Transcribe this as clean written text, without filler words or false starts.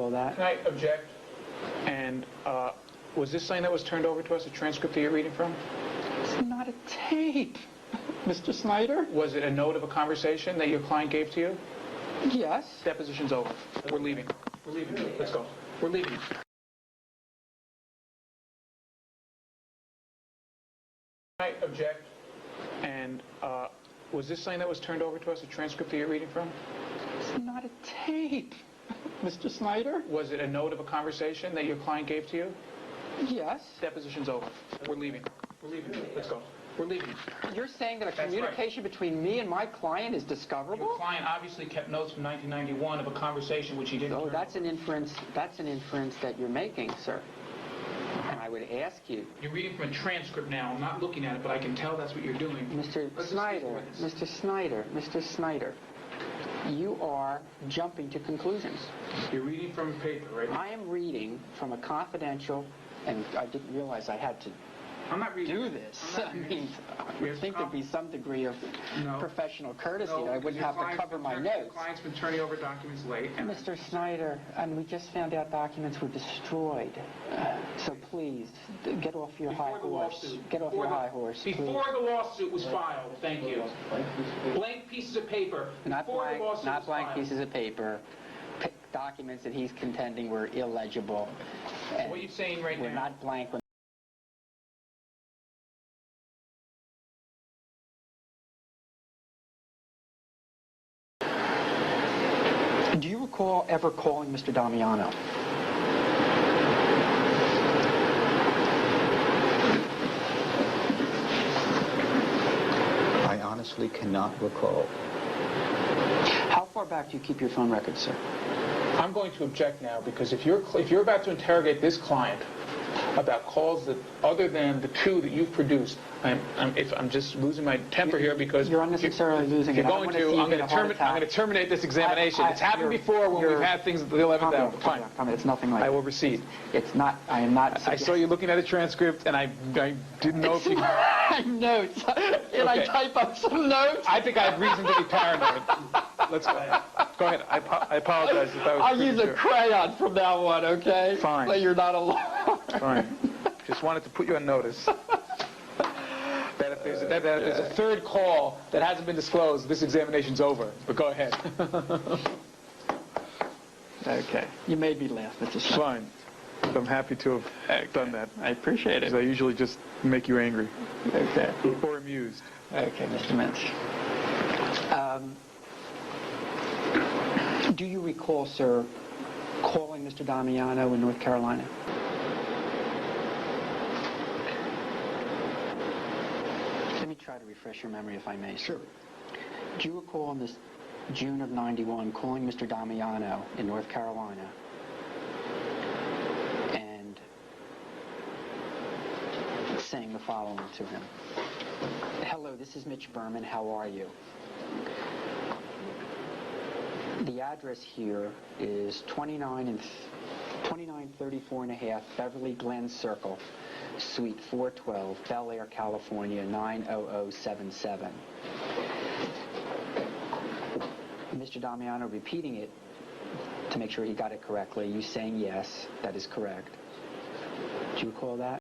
recall that? Can I object? And was this something that was turned over to us, a transcript that you're reading from? It's not a tape, Mr. Snyder. Was it a note of a conversation that your client gave to you? Yes. Deposition's over. We're leaving. We're leaving. Let's go. We're leaving. Can I object? And was this something that was turned over to us, a transcript that you're reading from? It's not a tape, Mr. Snyder. Was it a note of a conversation that your client gave to you? Yes. Deposition's over. We're leaving. We're leaving. Let's go. We're leaving. You're saying that a communication between me and my client is discoverable? Your client obviously kept notes from 1991 of a conversation which he didn't Oh, turn that's over. an inference. That's an inference that you're making, sir. And I would ask you, You're reading from a transcript now. I'm not looking at it, but I can tell that's what you're doing. Mr. Snyder, Mr. Snyder, you are jumping to conclusions. You're reading from a paper, right? I am reading from a confidential, and I didn't realize I had to I'm not reading. do this. I mean, I would think there'd be some degree of professional courtesy. No, I wouldn't have to cover my Your notes. client's been turning over documents late. And Mr. Snyder, and we just found out documents were destroyed. So please, get off your high horse. Get off your high horse, please. Before the lawsuit was filed, thank you. Blank pieces of paper. Not Before the lawsuit blank was filed. pieces of paper. Documents that he's contending were illegible. And What are you saying right were now? not blank. Do you recall ever calling Mr. Damiano? I honestly cannot recall. How far back do you keep your phone records, sir? I'm going to object now because if you're about to interrogate this client about calls that other than the two that you've produced, I'm just losing my temper here because You're unnecessarily losing you're it. going to. I'm going to terminate this examination. It's happened before when we've had things at the 11th hour. Fine. It's nothing like I that. will recede. It's not. I am not. I saw you looking at a transcript, and I didn't know if you. Notes. Did I type up some notes? I think I have reason to be paranoid. Let's go ahead. Go ahead. I apologize if I was. I'll use a premature. crayon from now on, okay? Fine. So you're not alone. Fine. Just wanted to put you on notice. That if there's a third call that hasn't been disclosed, this examination's over. But go ahead. Okay. You made me laugh, Mr. Snyder. Fine. I'm happy to have done that. I appreciate it. Because I usually just make you angry. Okay. Or amused. Okay, Mr. Minch. Do you recall, sir, calling Mr. Damiano in North Carolina? Let me try to refresh your memory, if I may. Sure. Do you recall in this June of '91 calling Mr. Damiano in North Carolina and saying the following to him? Hello, this is Mitch Berman. How are you? The address here is 2934 and a half Beverly Glen Circle, Suite 412, Bel Air, California, 90077. Mr. Damiano repeating it to make sure he got it correctly. You saying yes, that is correct. Do you recall that?